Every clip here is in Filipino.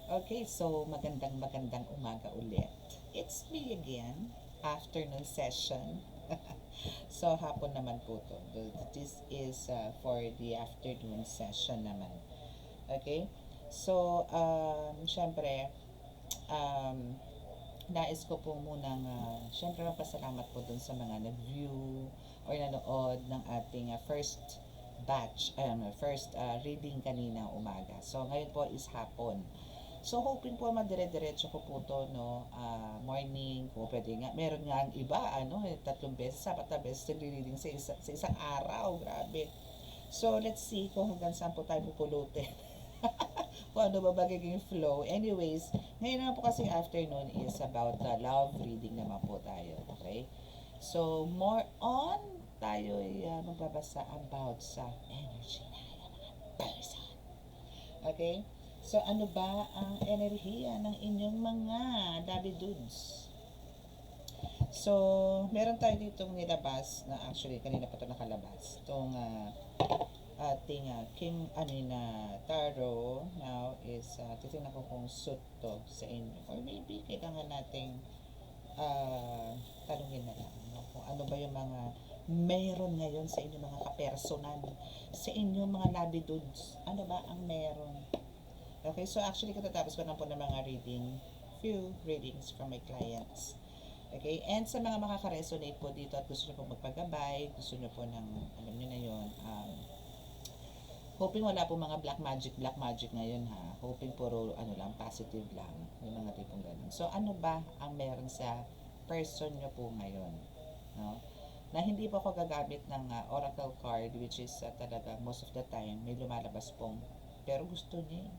Okay, so magandang umaga ulit. It's me again, afternoon session. So hapon naman po to. This is for the afternoon session naman. Okay? So, syempre, um, nais ko po munang, syempre magpasalamat po dun sa mga nag-view or nanood ng ating first batch, first reading kanina umaga. So, ngayon po is hapon. So, hoping po madire-diretso ko po to, no, morning, kung pwede nga. Meron nga ang iba, 3 beses, 4 beses nagre-reading sa isang araw. Grabe. So, let's see kung hanggang saan po tayo pupulutin. Kung ano ba magiging flow. Anyways, ngayon naman po kasi afternoon is about the love reading naman po tayo. Okay? So, more on, tayo ay magbabasa about sa energy na mga person. Okay? So, ano ba ang enerhiya ng inyong mga Dabi Dudes? So, meron tayo ditong nilabas na actually kanina pa ito nakalabas. Itong ating King na Tarot now is titingnan ko kung suit to sa inyo. Or maybe kailangan nating tanungin na lang, no? Kung ano ba yung mga meron ngayon sa inyo mga kapersonan, sa inyo mga Labi Dudes. Ano ba ang meron? Okay, so actually katatapos ko na po ng mga few readings from my clients. Okay, and sa mga makaka-resonate po dito at gusto nyo po magpagabay, gusto nyo po ng, alam nyo na yun, hoping wala po mga black magic ngayon ha. Hoping puro lang, positive lang. Yung mga tipong ganun. So ano ba ang meron sa person nyo po ngayon? No? Na hindi po ako gagamit ng oracle card which is talaga most of the time may lumalabas pong pero gusto niya eh.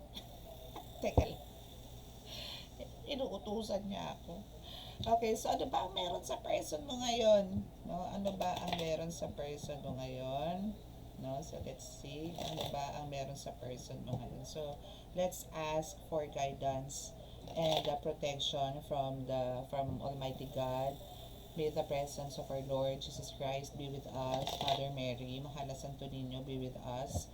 Teka lang. Inuutusan niya ako. Okay, so ano ba ang meron sa person mo ngayon? No, ano ba ang meron sa person mo ngayon? No, so let's see ano ba ang meron sa person mo ngayon. So let's ask for guidance and protection from Almighty God. May the presence of our Lord Jesus Christ be with us. Mother Mary, Mahala Santo Niño, be with us.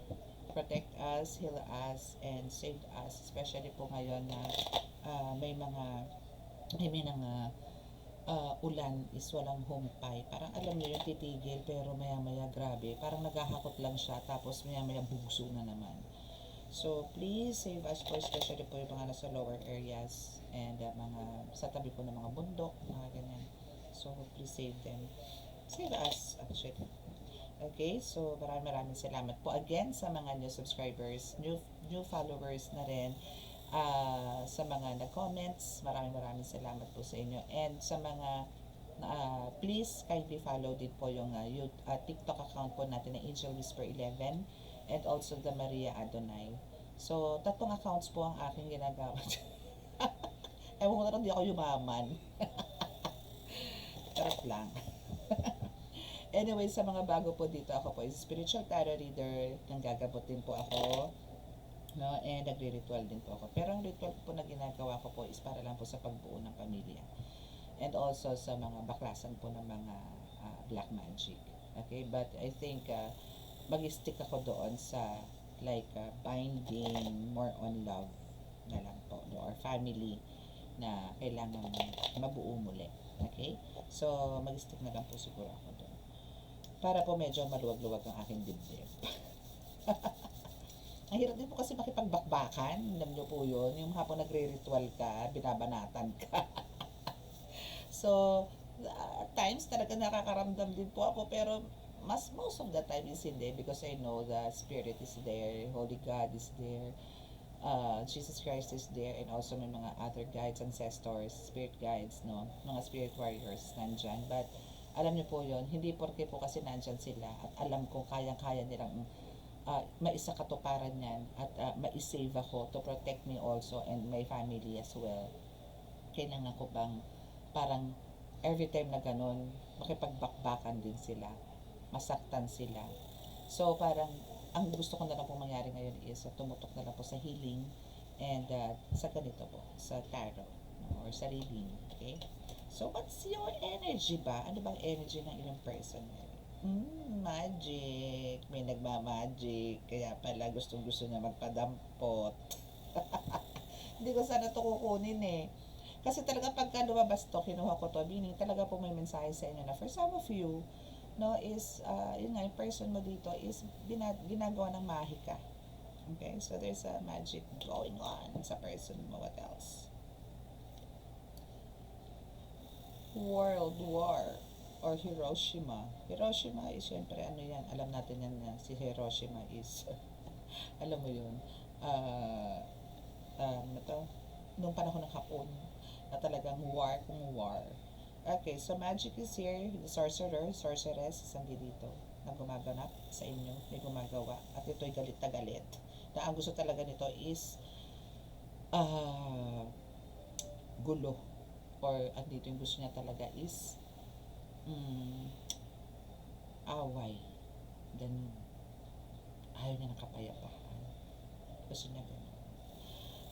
Protect us, heal us, and save us. Especially po ngayon na may ulan is walang humpay. Parang alam niyo yung titigil pero maya maya grabe. Parang naghahakot lang siya tapos maya maya bugso na naman. So please save us po, especially po yung mga nasa lower areas and mga sa tabi po ng mga bundok, mga ganyan. So please save them. Save us actually. Okay, so maraming salamat po again sa mga new subscribers, new followers na rin. Sa mga nag-comments, maraming salamat po sa inyo. And sa mga please kindly follow din po yung TikTok account po natin na Angel Whisper 11 and also the Maria Adonai. So, 3 accounts po ang aking ginagawa. Ewan ko na rin, di ako yumaman. Charot lang. Anyway, sa mga bago po dito, ako po is spiritual tarot reader. Nanggagabot din po ako. No, and nagre-ritual din po ako. Pero ang ritual po na ginagawa ko po is para lang po sa pagbuo ng pamilya. And also sa mga baklasan po ng mga black magic. Okay, but I think mag-stick ako doon sa like binding more on love na lang po, no? Or family na kailangan mabuo muli. Okay? So, mag-stick na lang po siguro ako doon. Para po medyo maluwag-luwag ang aking dibdib. Ang hirap din po kasi makipagbakbakan. Alam nyo po yun. Yung hapon nagre-ritual ka, binabanatan ka. So, at times talaga nakakaramdam din po ako. Pero most of the time is hindi because I know the Spirit is there, Holy God is there, Jesus Christ is there, and also may mga other guides, ancestors, spirit guides, no? Mga spirit warriors nandyan. But alam niyo po yon, hindi porke po kasi nandyan sila at alam ko kayang-kaya nilang maisakatuparan yan at maisave ako to protect me also and my family as well. Kailangan ko bang parang every time na ganun, makipagbakbakan din sila, masaktan sila. So parang ang gusto ko na lang po mangyari ngayon is tumutok na lang po sa healing and sa ganito po, sa tarot, no? Or sa reading. Okay? So what's your energy ba? Ano bang energy ng ilang person ngayon? Magic. May nagmamagic. Kaya pala gustong gusto niya magpadampot. Hindi ko sana to kukunin eh. Kasi talaga pagka lumabas to, kinuha ko to, meaning talaga po may mensahe sa inyo na for some of you, no, is, yun nga, yung person mo dito is ginagawa ng mahika. Okay? So, there's a magic going on sa person mo. What else? World War or Hiroshima. Hiroshima is syempre ano yan, alam natin yan na si Hiroshima is alam mo yun, ito, nung panahon ng Hapon na talagang war kung war. Okay, so magic is here, the sorcerer, sorceress, isang dito na gumaganap sa inyo, may gumagawa, at ito'y galit na galit. Na ang gusto talaga nito is gulo, or andito yung gusto niya talaga is away, ganun. Ayaw niya ng kapayapaan, gusto niya ganun.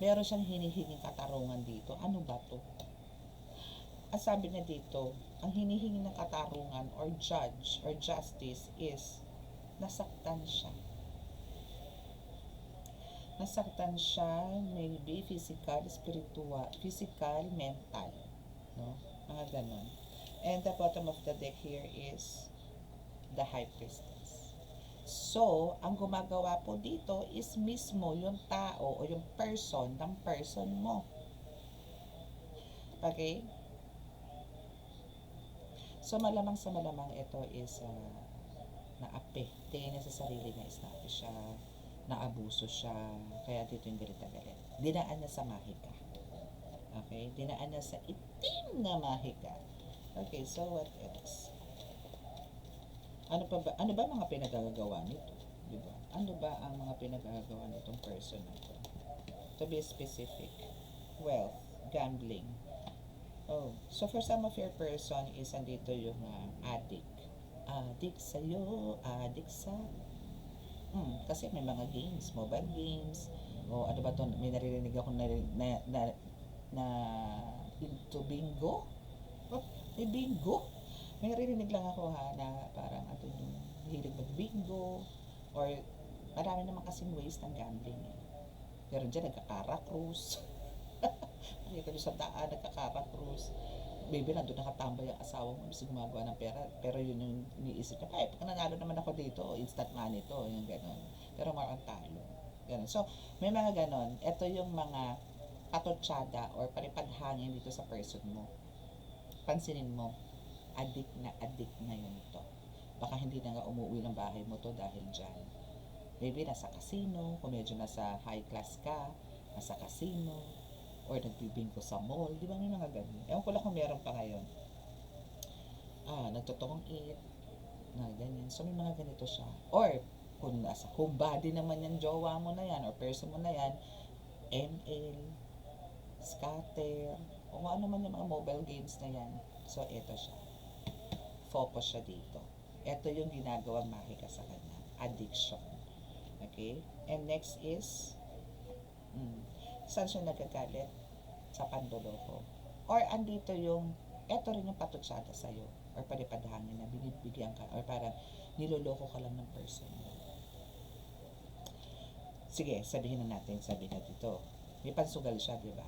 Meron siyang hinihinging katarungan dito. Ano ba to? Ang sabi niya dito, ang hinihingi ng katarungan or judge or justice is nasaktan siya. Nasaktan siya, maybe physical, spiritual, physical, mental, no? Mga ganon. And the bottom of the deck here is the High Priestess. So, ang gumagawa po dito is mismo yung tao o yung person ng person mo. Okay? So, malamang sa malamang ito is naapi. Tingin niya sa sarili niya is naapi siya, naabuso siya, kaya dito yung galit na galit. Dinaan niya sa mahika. Okay? Dinaan niya sa itim na mahika. Okay, so what else? Ano ba mga pinagagawa nito? Diba? Ano ba ang mga pinagagawa nitong person na ito? To be specific, wealth, gambling. Oh, so for some of your person is andito yung addict. Addict sa'yo, addict sa... kasi may mga games, mobile games, o ano ba to, may naririnig ako na into bingo. May bingo. May naririnig lang ako na parang ato yung hilig mag-bingo, or marami naman kasing ways ng gambling eh. Pero dyan nagkakara cruise. Nakita nyo sa daan, nagkakara cruise. Maybe nandun nakatambay ang asawa mo, gusto gumagawa ng pera, pero yun yung iniisip niya, ay, pag nanalo naman ako dito, instant money to, yung gano'n. Pero more on talo. Ganun. So, may mga ganon. Ito yung mga katotsada or paripadhangin dito sa person mo. Pansinin mo, addict na yun to. Baka hindi na nga umuwi ng bahay mo to dahil dyan. Maybe nasa casino, kung medyo nasa high class ka, nasa casino, or nagbibingko sa mall, di ba may mga ganun? Ewan ko lang kung meron pa ngayon. Nagtotokong eat, na ganyan. So may mga ganito siya. Or, kung nasa body naman yan, jowa mo na yan, or person mo na yan, ML, scatter, o kung ano man yung mga mobile games na yan. So, ito siya. Focus siya dito. Ito yung ginagawang mahika sa kanya. Addiction. Okay? And next is, saan siya nagagalit? Sa pandoloko. Or andito yung, eto rin yung patutsada sa'yo. Or palipadhangin na binibigyan ka. Or parang niloloko ka lang ng person. Sige, sabihin na natin dito. May pansugal siya, di ba?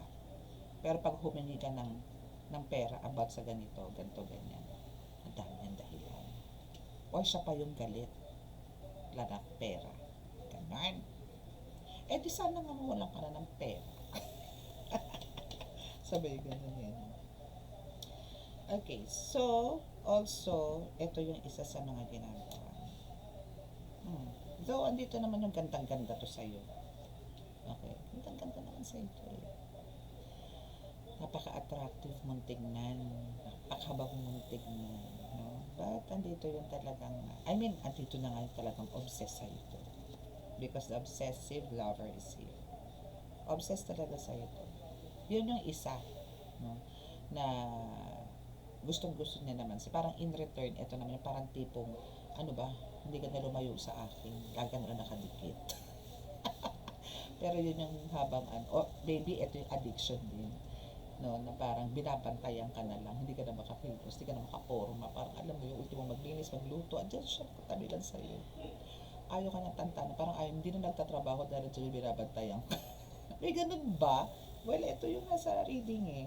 Pero pag humingi ka ng pera about sa ganito, ganyan, ang dami niyang dahilan. Or siya pa yung galit. Wala na pera. Ganon. Eh di sana nga mawalan ka na ng pera. Sabay ganun yan. Okay, so also, ito yung isa sa mga ginagawa. Though andito naman yung gandang-ganda to sa'yo. Okay, gandang-ganda naman sa'yo to eh. Napaka-attractive mong tignan, napakabang mong tignan, no? But andito yung talagang, andito na nga yung talagang obsessed sa'yo to. Because the obsessive lover is here. Obsessed talaga sa'yo to. Yun yung isa, no? Na gustong-gusto niya naman. Parang in return, ito naman yung parang tipong, ano ba, hindi ka na lumayo sa akin, laga na nakadikit. Pero yun yung habang, maybe ito yung addiction din. No, na parang binabantayan ka na lang, hindi ka na makakilos, hindi ka na makaporma, parang alam mo yung ultimo maglinis, magluto, andyan siya, katabi lang sa'yo. Ayaw ka ng tantana, parang ayaw, hindi na nagtatrabaho dahil dyan yung binabantayan ka. May ganun ba? Well, ito yung nasa reading eh.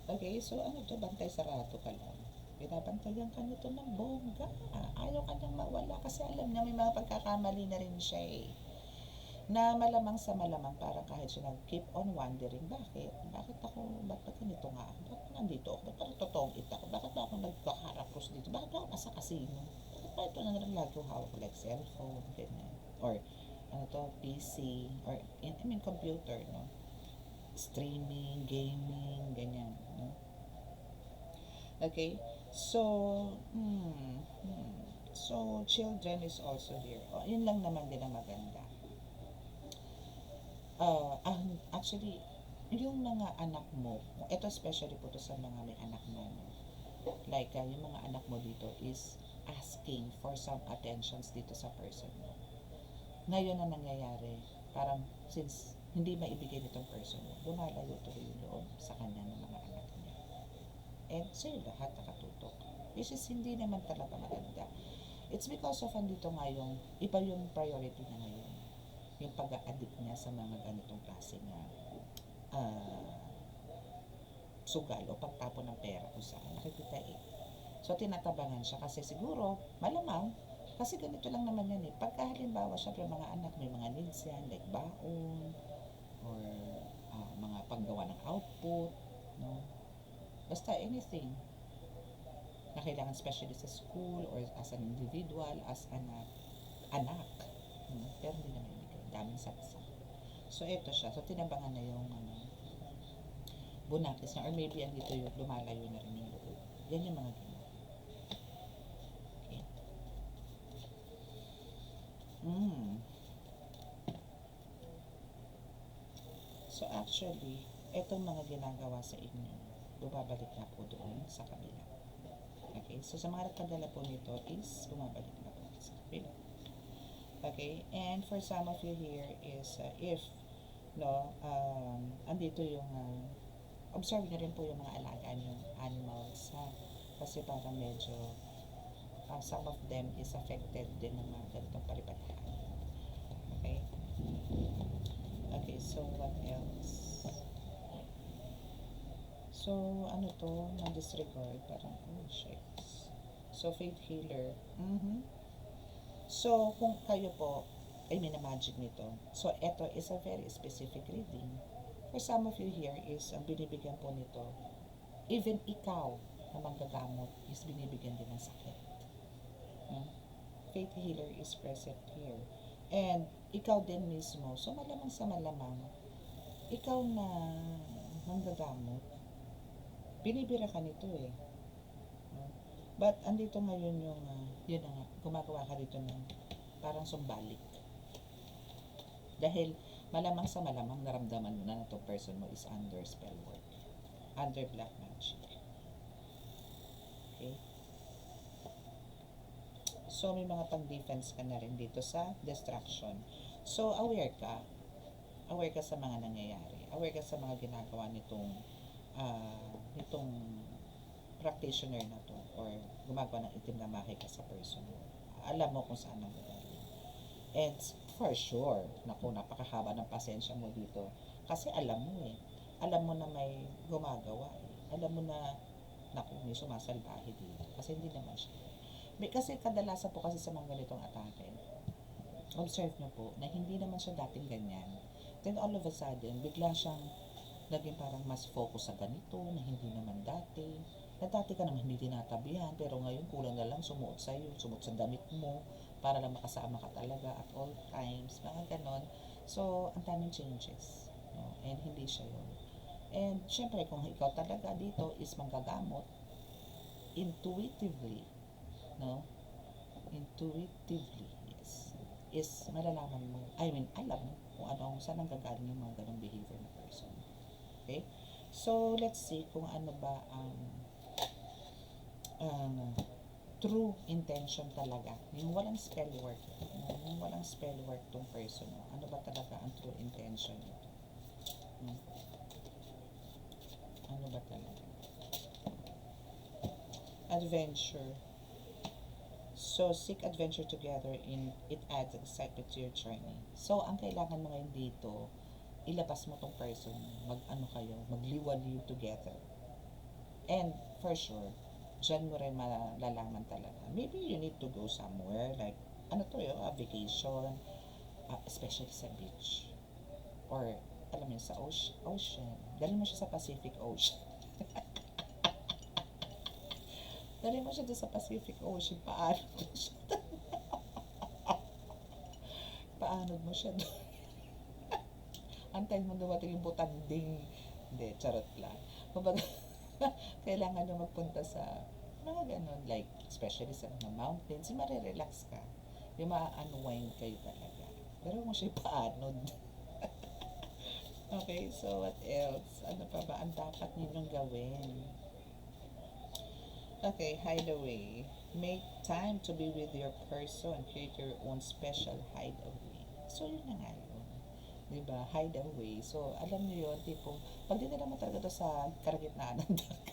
Okay, so ano to, bantay sarado ka lang. Binabantayan ka nito ng bongga. Ayaw ka niyang mawala kasi alam niya may mga pagkakamali na rin siya eh. Na malamang sa malamang para kahit siya nag-keep on wondering, bakit ako, bakit ganito nga ako, bakit nandito ako, bakit totoong ita ako, bakit ba ako nagkakarapos dito, bakit ba ako nasa casino, bakit ba ito nang lagi ko hawak like cellphone, ganyan, or ano to, PC, or I mean computer, no, streaming, gaming, ganyan, no? Okay, so, so children is also here. Oh, yun lang naman din ang maganda. Actually, yung mga anak mo, ito especially po to sa mga may anak na, no? Like, yung mga anak mo dito is asking for some attentions dito sa person mo. Ngayon na nangyayari, parang since hindi maibigay nitong person mo, lumalayo tuloy yung loob sa kanya ng mga anak niya. And sa'yo lahat nakatutok. Which is hindi naman talaga maganda. It's because of andito nga yung, iba yung priority niya ngayon. Yung pag-a-addict niya sa mga ganitong klase na sugal o pagtapon ng pera kung saan nakikita eh. So tinatabangan siya kasi siguro, malamang, kasi ganito lang naman yan eh. Pagka halimbawa, syempre mga anak, may mga needs yan, like baon, or mga paggawa ng output, no? Basta anything na kailangan especially sa school or as an individual, as an anak. Pero hindi naman ibigay. Daming saksak. So, ito siya. So, tinabangan na yung bunakis niya. Or maybe andito yung lumalayo na rin yung loob. Yan yung mga ganyan. Okay. So, actually, itong mga ginagawa sa inyo, bumabalik na po doon sa kabila. Okay? So, sa mga nagpadala po nito is bumabalik na po sa kabila. Okay? And for some of you here is, if, no, andito yung, observe nyo rin po yung mga alagaan yung animals, ha? Kasi parang medyo, some of them is affected din ng mga ganitong paripadahan. Okay? Okay, so what else? So, ano to? Na-disregard. Parang, oh, shit. So, faith healer. So, kung kayo po ay minamagic nito, so, ito is a very specific reading. For some of you here is, ang binibigyan po nito, even ikaw na manggagamot is binibigyan din ng sakit. Faith healer is present here. And, ikaw din mismo, so malamang sa malamang, ikaw na manggagamot, binibira ka nito eh. But, andito ngayon yung, yun na nga, gumagawa ka dito ng parang sumbalik. Dahil, malamang sa malamang, naramdaman mo na itong person mo is under spell work. Under black magic. Okay? So, may mga pang-defense ka na rin dito sa destruction. So, aware ka. Aware ka sa mga nangyayari. Aware ka sa mga ginagawa nitong practitioner na to or gumagawa ng itim na makika sa person mo. Alam mo kung saan ang gagaling. And for sure, naku, napakahaba ng pasensya mo dito. Kasi alam mo eh. Alam mo na may gumagawa eh. Alam mo na, naku, may sumasalbahe dito. Kasi hindi naman siya. Kasi kadalasan po kasi sa mga ganitong atake, observe nyo po na hindi naman siya dating ganyan. Then all of a sudden, bigla siyang naging parang mas focus sa ganito na hindi naman dati. Na dati ka naman hindi tinatabihan, pero ngayon kulang na lang sumuot sa'yo, sumuot sa damit mo, para lang makasama ka talaga at all times, mga ganon. So, ang daming changes. No? And hindi siya yun. And syempre, kung ikaw talaga dito is manggagamot, intuitively, no? Intuitively, yes. Is malalaman mo, alam mo kung ano, saan ang gagaling yung mga ganong behavior na person. Okay? So, let's see kung ano ba ang true intention talaga. Yung walang spell work. Yung walang spell work tong person. Ano ba talaga ang true intention nito? Ano ba talaga? Adventure. So, seek adventure together in it adds excitement to your journey. So, ang kailangan mo ngayon dito ilabas mo tong person, mag-ano kayo, magliwaliw together. And for sure, dyan mo rin malalaman talaga. Maybe you need to go somewhere, like, ano to yun, a vacation, especially sa beach. Or, alam mo yun, sa ocean. Dali mo siya sa Pacific Ocean. Dali mo siya doon sa Pacific Ocean. Paano mo siya doon? Antayin mo dumating yung butanding. Hindi, charot lang. Kumbaga, kailangan nyo magpunta sa mga ganun, like, especially sa mga mountains, yung marirelax ka. Yung ma-unwind kayo talaga. Pero mo siya paanod. Okay, so what else? Ano pa ba ang dapat ninyong gawin? Okay, hideaway. Make time to be with your person. Create your own special hideaway. So, yun na nga yun. Diba? Hideaway. So, alam niyo yun, tipo, pag dinala mo talaga to sa kalagitnaan ng dagat.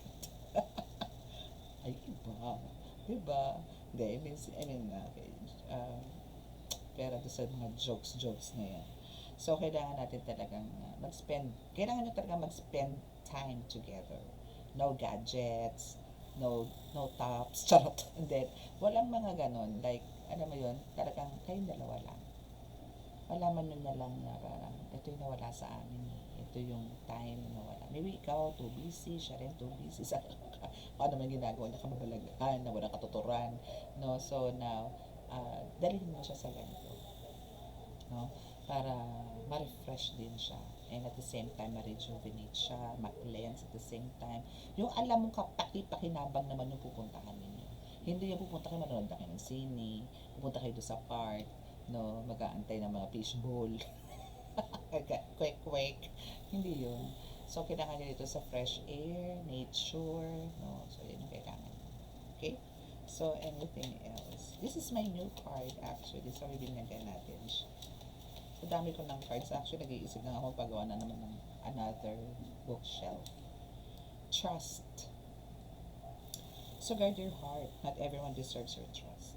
Ay, iba. Diba? Hindi, okay. Pero to sa mga jokes na yan. So, kailangan natin talagang kailangan nyo talaga mag-spend time together. No gadgets, no tops, charot. And then, walang mga ganon. Like, ano mo yun, talagang kayong dalawa lang. Malaman nyo na lang na parang, ito yung nawala sa amin. Ito yung time na nawala. Maybe ikaw, too busy, siya rin too busy. Sa ano man ginagawa niya, kamabalagaan, na walang katuturan. No? So, now, dalhin mo siya sa ganito. No? Para ma-refresh din siya. And at the same time, ma-rejuvenate siya, ma-cleanse at the same time. Yung alam mong kapaki-pakinabang naman yung pupuntahan ninyo. Hindi yung pupunta kayo, manood kayo ng sine, pupunta kayo doon sa park, no, mag-aantay ng mga fishbowl, kwek-kwek. Hindi yun. So, kailangan nyo dito sa fresh air, nature, no, so yun yung kailangan. Okay? So, anything else? This is my new card actually. So, bibinyagan natin siya. So, dami ko ng cards. Actually, nag-iisip na ako pagawa na naman ng another bookshelf. Trust. So, guard your heart. Not everyone deserves your trust.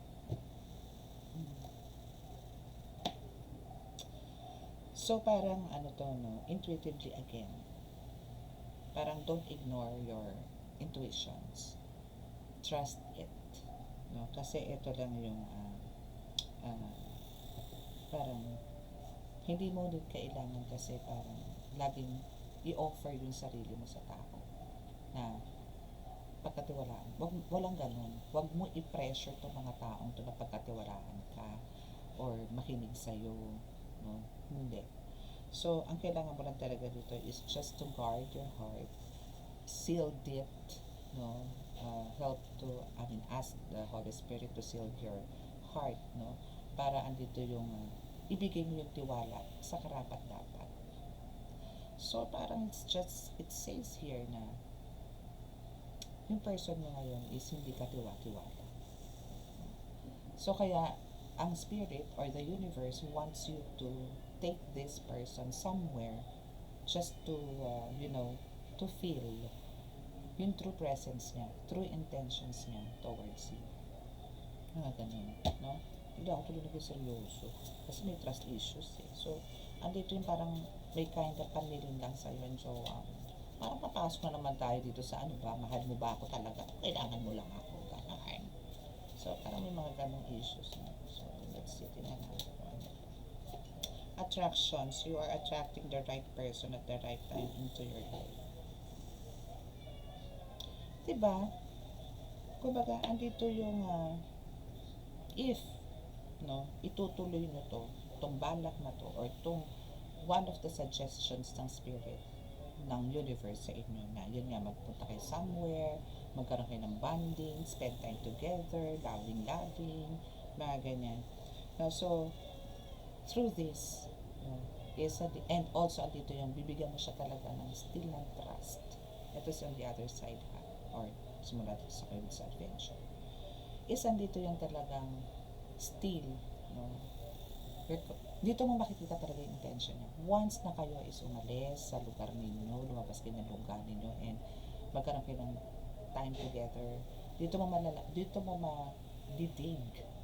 So, parang ano to, no? Intuitively again. Parang don't ignore your intuitions. Trust it. No? Kasi ito lang yung parang hindi mo din kailangan kasi parang laging i-offer yung sarili mo sa tao na pagkatiwalaan. Walang ganun. Huwag mo i-pressure itong mga taong to na pagkatiwalaan ka or makinig sa'yo. No? Hindi. So, ang kailangan mo lang talaga dito is just to guard your heart, seal it, no? Ask the Holy Spirit to seal your heart, no? Para andito yung ibigay mo yung tiwala sa karapat dapat. So, parang it says here na yung person mo ngayon is hindi ka tiwa-tiwala. So, kaya, ang spirit or the universe wants you to take this person somewhere just to, to feel yung true presence niya, true intentions niya towards you. Mga ganun, no? Hindi ako tuloy na seryoso. Kasi may trust issues eh. So, andito yung parang may kind of panilin lang sa'yo and so parang papasok na naman tayo dito sa ano ba, mahal mo ba ako talaga? Kailangan mo lang ako. Gano'n. So, parang may mga ganong issues na. So, let's see, tingnan natin. Attractions. You are attracting the right person at the right time into your life. Diba? Kumbaga, andito yung if itutuloy nyo itong balak na to, or itong one of the suggestions ng spirit ng universe sa inyo na yun nga, magpunta kayo somewhere, magkaroon kayo ng bonding, spend time together, loving, mga ganyan. So, through this, and also andito yung bibigyan mo siya talaga ng still ng trust. Ito is on the other side or simula sa kayo sa adventure. Is andito yung talagang still, dito mo makikita talaga yung intention niya. Once na kayo is umalis sa lugar ninyo, lumabas kayo ng lugar ninyo, and magkaroon kayo ng time together, dito mo ma-dig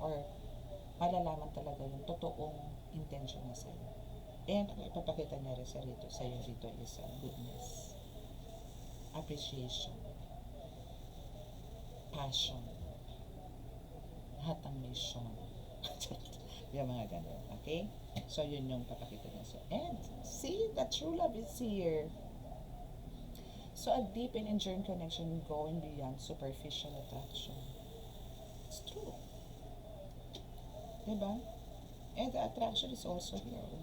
or malalaman talaga yung totoong intention niya sa'yo. And ang ipapakita niya rin sa iyo rito is goodness, appreciation, passion, lahat ng mission. Yung mga ganun. Okay? So, yun yung papakita niya. So, and see, the true love is here. So, a deep and enduring connection going beyond superficial attraction. It's true. Diba? And the attraction is also here.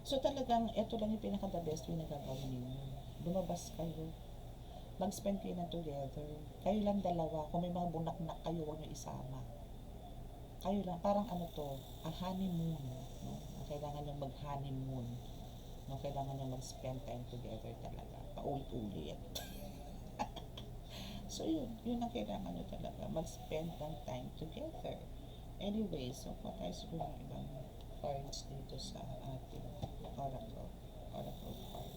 So, talagang, ito lang yung pinaka-the best way na gagawin ninyo. Lumabas kayo. Mag-spend kayo na together. Kayo lang dalawa. Kung may mga bunak-nak kayo, huwag nyo isama. Kayo lang. Parang ano to, a honeymoon. No? Kailangan nyo mag-honeymoon. No? Kailangan nyo mag-spend time together talaga. Paulit-ulit. So, yun ang kailangan nyo talaga. Mag-spend ng time together. Anyway, so kung tayo siguro ng ibang cards dito sa ating oracle card.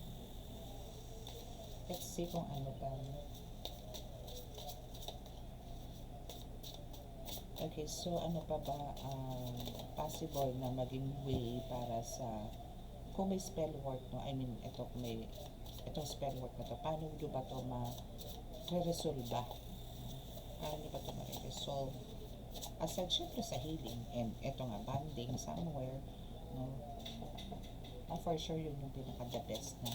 Let's see kung ano pa. Okay, so ano pa ba possible na maging way para sa kung may spell work, no? I mean, itong spell work na to, paano nyo ba to ma-resolve? Paano nyo ba to ma-resolve? Aside syempre sa healing, and eto nga, bonding somewhere, no? For sure, yun yung pinaka-the best na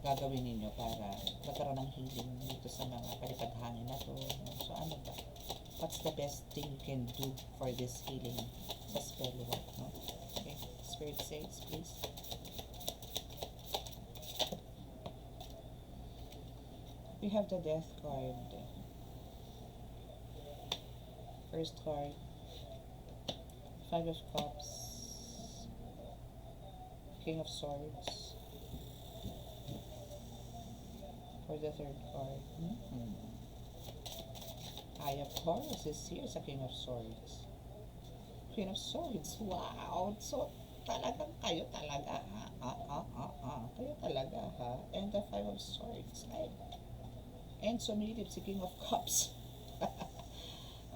gagawin ninyo para magkaroon ng healing dito sa mga palipaghangin na to. No? So, ano ba? What's the best thing you can do for this healing sa spell work, no? Okay, Spirit says, please. We have the Death card. First card, Five of Cups, King of Swords. For the third card, Eye of Taurus is here sa King of Swords. Queen of Swords, wow! So, talagang kayo talaga, ha? Kayo talaga, ha? And the Five of Swords, and sumilip si King of Cups.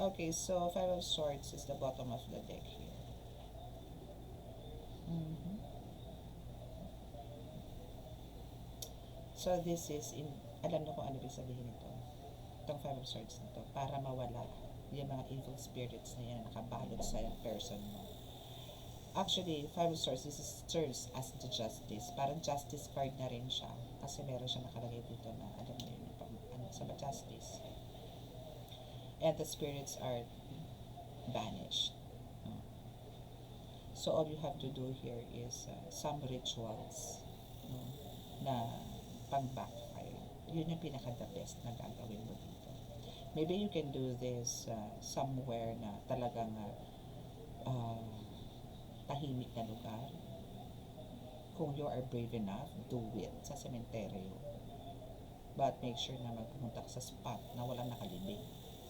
Okay, so Five of Swords is the bottom of the deck here. So this is, alam na kung ano ibig sabihin nito. Itong Five of Swords na to, para mawala yung mga evil spirits na yan nakabalot sa person mo. Actually, Five of Swords, this is serves as the justice. Parang justice card na rin siya. Kasi meron siya nakalagay dito na, alam mo yun, sa justice. And the spirits are banished. So all you have to do here is some rituals na pang-backfire. Yun yung pinaka-the best na gagawin mo dito. Maybe you can do this somewhere na talagang tahimik na lugar. Kung you are brave enough, do it sa sementeryo. But make sure na magpumunta ka sa spot na walang nakalibing.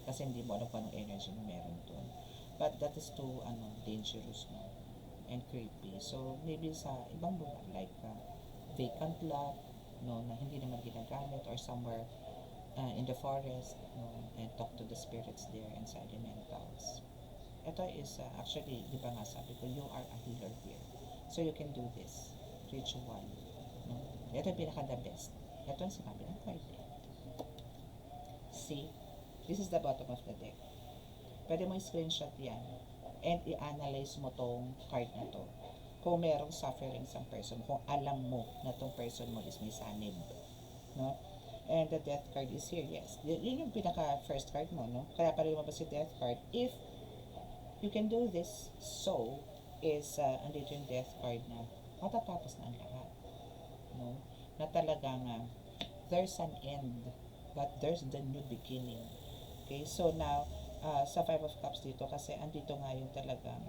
Kasi hindi mo alam kung anong energy na meron doon. But that is too dangerous, no? And creepy. So, maybe sa ibang lugar, like vacant lot, no, na hindi naman ginagamit, or somewhere in the forest, no, and talk to the spirits there inside the elementals. Ito is actually, di ba nga sabi ko, you are a healer here. So, you can do this ritual. No? Ito yung pinaka-the best. Ito yung sinabi ng card. See? This is the bottom of the deck. Pwede mo i-screenshot yan and i-analyze mo tong card na to. Kung merong suffering sa person, kung alam mo na tong person mo is may sanib. No? And the death card is here, yes. Yun yung pinaka-first card mo, no? Kaya pala lumabas si death card. If you can do this, so is, andito yung death card na matatapos na ang lahat. No? Na talagang there's an end, but there's the new beginning. Okay, so now, sa Five of Cups dito, kasi andito nga yung talagang,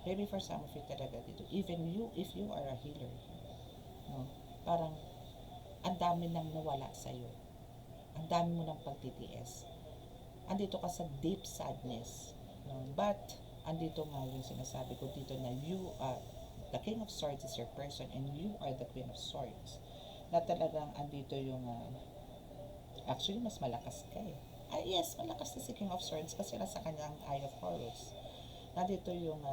maybe for some of you talaga dito, even you, if you are a healer, no, parang, ang dami nang nawala sa'yo. Ang dami mo nang pagtitiis. Andito ka sa deep sadness. No? But, andito nga yung sinasabi ko dito na you are, the King of Swords is your person, and you are the Queen of Swords. Na talagang andito yung, actually, mas malakas ka eh. Yes, malakas na si King of Swords kasi nasa kanyang Eye of Horus. Nandito yung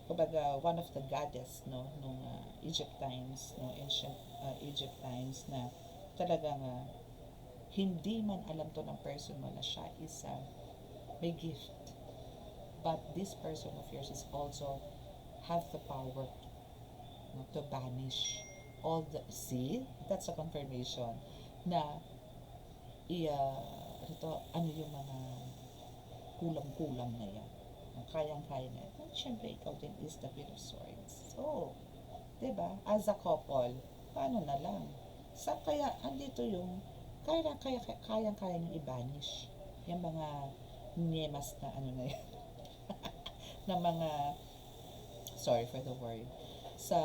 kumbaga one of the goddess, no, nung Egypt times, no, ancient Egypt times, na talagang hindi man alam to ng person mo na siya is may gift, but this person of yours is also have the power, no, to banish all the, see, that's a confirmation na ano yung mga kulang-kulang na yan, kayang-kaya na. At syempre, ikaw din is the Queen of Swords. So, diba? As a couple, paano na lang? Kaya, andito yung, kayang-kaya nyo i-banish. Yung mga niemas na ano na yan. na mga, sorry for the word, sa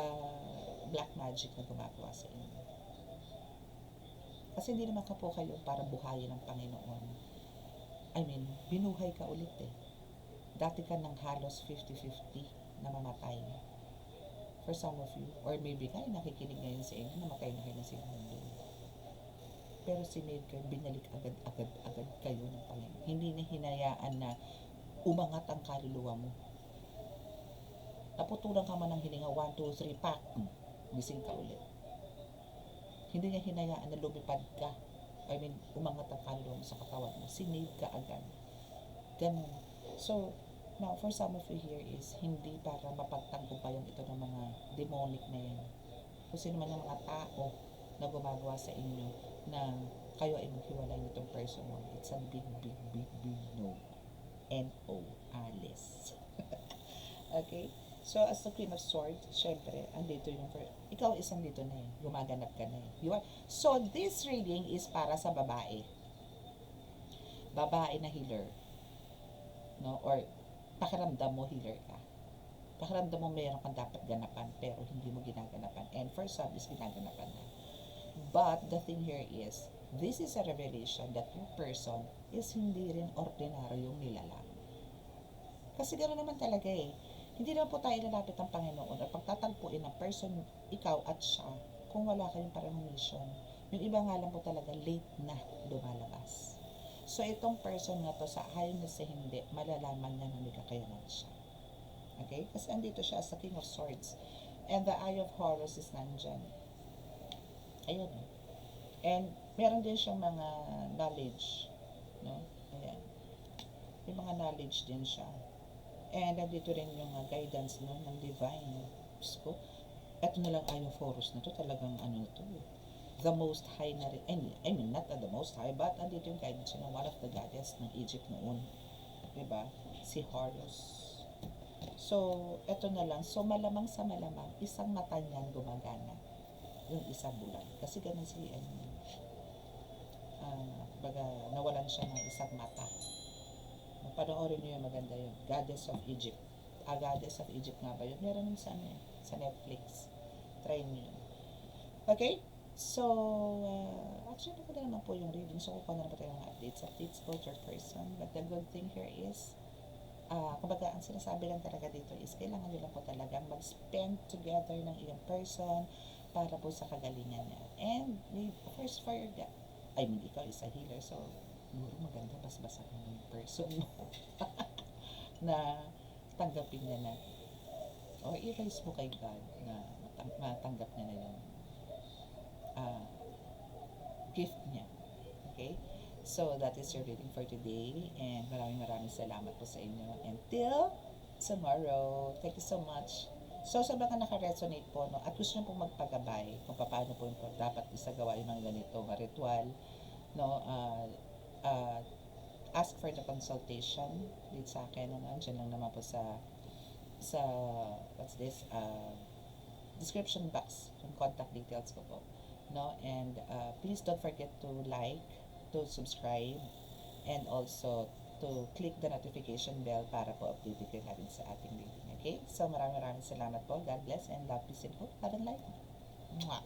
black magic na gumagawa sa inyo. Kasi hindi naman ka po kayo para buhayin ng Panginoon. I mean, binuhay ka ulit eh. Dati ka ng halos 50-50 na mamatay. For some of you, or maybe kayo nakikinig ngayon sa inyo, namatay na kayo na sila mundo. Pero sinave kayo, binalik agad kayo ng Panginoon. Hindi na hinayaan na umangat ang kaluluwa mo. Naputulan ka man ng hininga, 1, 2, 3, pak, gising ka ulit. Hindi niya hinayaan na lumipad ka. I mean, umangat ang kaluluwa mo sa katawan mo. Sinave ka agad. Ganun. So, now, for some of you here is, hindi para mapagtagumpayan ito ng mga demonic na yan. Kung sino man yung mga tao na gumagawa sa inyo na kayo ay maghiwalay nitong person mo, it's a big no. N-O, Alice. Okay? So, as the Queen of Swords, syempre, andito yung ikaw is andito na eh. Gumaganap ka na eh. So, this reading is para sa babae. Babae na healer. No? Or, pakiramdam mo healer ka. Pakiramdam mo mayroon kang dapat ganapan, pero hindi mo ginaganapan. And for some is ginaganapan na. But, the thing here is, this is a revelation that your person is hindi rin ordinaryong nilalang. Kasi gano'n naman talaga eh. Hindi naman po tayo ilalapit ng Panginoon at pagtatagpuin ng person, ikaw at siya, kung wala kayong parang mission. Yung iba nga lang po talaga late na lumalabas. So, itong person nga to, sa ayaw na sa hindi, malalaman niya na may kakayanan siya. Okay? Kasi andito siya as the King of Swords. And the Eye of Horus is nandyan. Ayun. And meron din siyang mga knowledge. No? Ayan. May mga knowledge din siya. And nandito rin yung guidance, no, ng divine. Diyos ko, eto na lang Eye of Horus na to, talagang ano to, the most high na rin, I mean, not the most high, but andito yung guidance ng one of the goddess ng Egypt noon. Diba? Si Horus. So, eto na lang. So, malamang sa malamang, isang mata niyan gumagana. Yung isa bulag. Kasi ganun si, baga, nawalan siya ng isang mata. Panoorin nyo yung maganda yun. Goddess of Egypt. Goddess of Egypt nga ba yun? Meron yun sa Netflix. Try nyo yun. Okay? So, actually, maganda naman po yung reading. So, kukuha na naman tayo ng updates about your person. But the good thing here is, kumbaga, ang sinasabi lang talaga dito is, kailangan nyo lang po talagang mag-spend together ng iyong person para po sa kagalingan niya. And, first for your ikaw is a healer, so, maganda bas-basa ka ng person mo na tanggapin niya na o i-raise mo kay God na matanggap niya na yung gift niya. Okay? So, that is your reading for today, and maraming salamat po sa inyo. Until tomorrow. Thank you so much. So, sa mga naka-resonate po, no, at gusto nyo pong magpagabay kung paano po dapat isagawa yung mga ganito, ritual, no, ask for the consultation dito sa akin, ano, dyan lang naman po sa what's this, description box, yung contact details ko po, no, and please don't forget to like, to subscribe, and also to click the notification bell para po updated kayo natin sa ating reading. Okay, so maraming salamat po. God bless and love, peace and hope. Love and light. Mwah.